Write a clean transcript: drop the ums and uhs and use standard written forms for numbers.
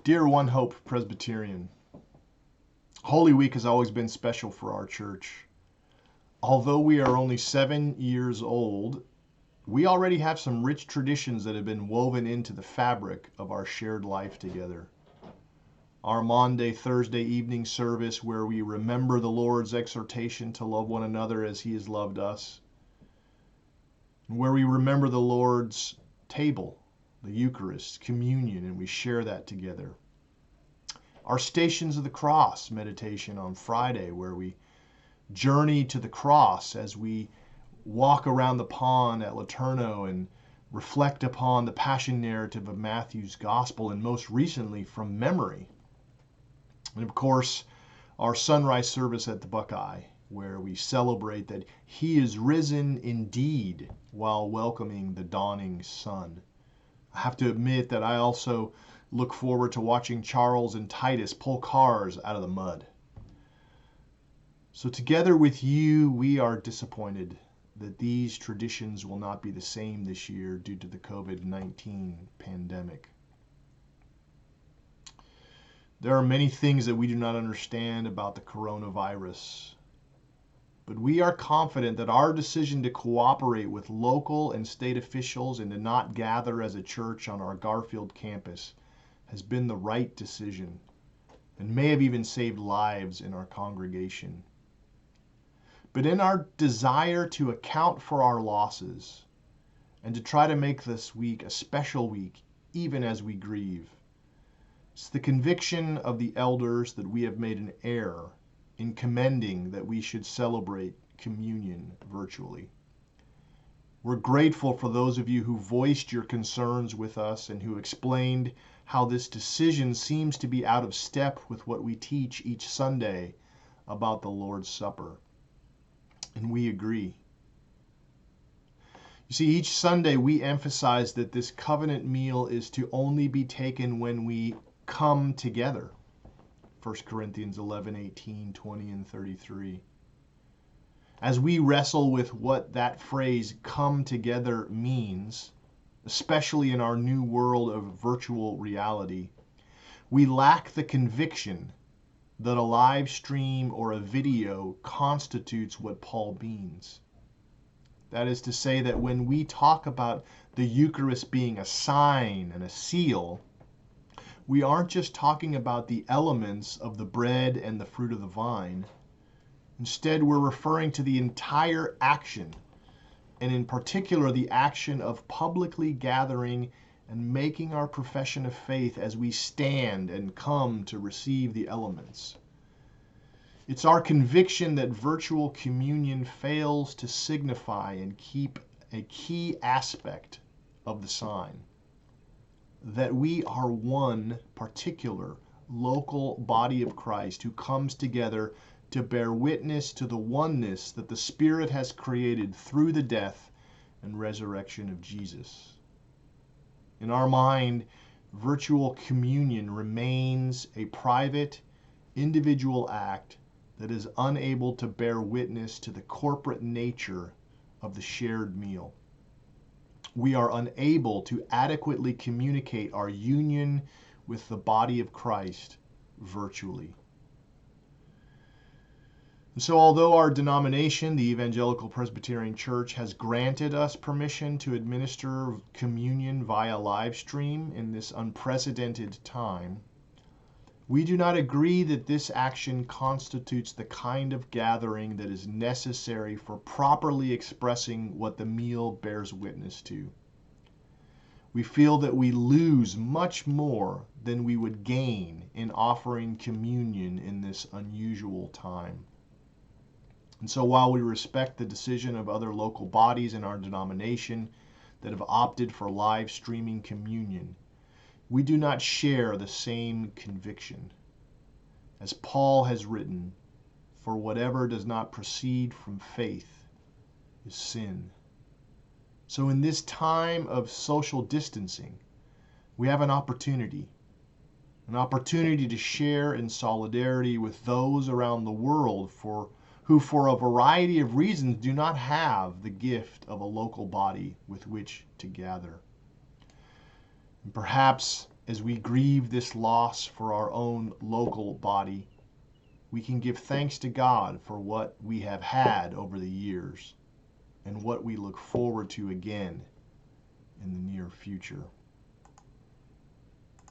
Dear One Hope Presbyterian, Holy Week has always been special for our church. Although we are only 7 years old, we already have some rich traditions that have been woven into the fabric of our shared life together. Our Maundy Thursday evening service, where we remember the Lord's exhortation to love one another as He has loved us, and where we remember the Lord's table, the Eucharist, communion, and we share that together. Our Stations of the Cross meditation on Friday, where we journey to the cross as we walk around the pond at Laterno and reflect upon the passion narrative of Matthew's Gospel, and most recently from memory. And of course, our sunrise service at the Buckeye, where we celebrate that He is risen indeed while welcoming the dawning sun. I have to admit that I also look forward to watching Charles and Titus pull cars out of the mud. So together with you, we are disappointed that these traditions will not be the same this year due to the COVID-19 pandemic. There are many things that we do not understand about the coronavirus, but we are confident that our decision to cooperate with local and state officials and to not gather as a church on our Garfield campus has been the right decision and may have even saved lives in our congregation. But in our desire to account for our losses and to try to make this week a special week, even as we grieve, it's the conviction of the elders that we have made an error in commending that we should celebrate communion virtually. We're grateful for those of you who voiced your concerns with us and who explained how this decision seems to be out of step with what we teach each Sunday about the Lord's Supper. And we agree. You see, each Sunday we emphasize that this covenant meal is to only be taken when we come together. 1 Corinthians 11, 18, 20, and 33. As we wrestle with what that phrase come together means, especially in our new world of virtual reality, we lack the conviction that a live stream or a video constitutes what Paul means. That is to say that when we talk about the Eucharist being a sign and a seal, we aren't just talking about the elements of the bread and the fruit of the vine. Instead, we're referring to the entire action, and in particular, the action of publicly gathering and making our profession of faith as we stand and come to receive the elements. It's our conviction that virtual communion fails to signify and keep a key aspect of the sign, that we are one particular local body of Christ who comes together to bear witness to the oneness that the Spirit has created through the death and resurrection of Jesus. In our mind, virtual communion remains a private, individual act that is unable to bear witness to the corporate nature of the shared meal. We are unable to adequately communicate our union with the body of Christ virtually. And so although our denomination, the Evangelical Presbyterian Church, has granted us permission to administer communion via live stream in this unprecedented time, we do not agree that this action constitutes the kind of gathering that is necessary for properly expressing what the meal bears witness to. We feel that we lose much more than we would gain in offering communion in this unusual time. And so while we respect the decision of other local bodies in our denomination that have opted for live streaming communion, we do not share the same conviction. As Paul has written, for whatever does not proceed from faith is sin. So in this time of social distancing, we have an opportunity to share in solidarity with those around the world who for a variety of reasons do not have the gift of a local body with which to gather. And perhaps as we grieve this loss for our own local body, we can give thanks to God for what we have had over the years and what we look forward to again in the near future.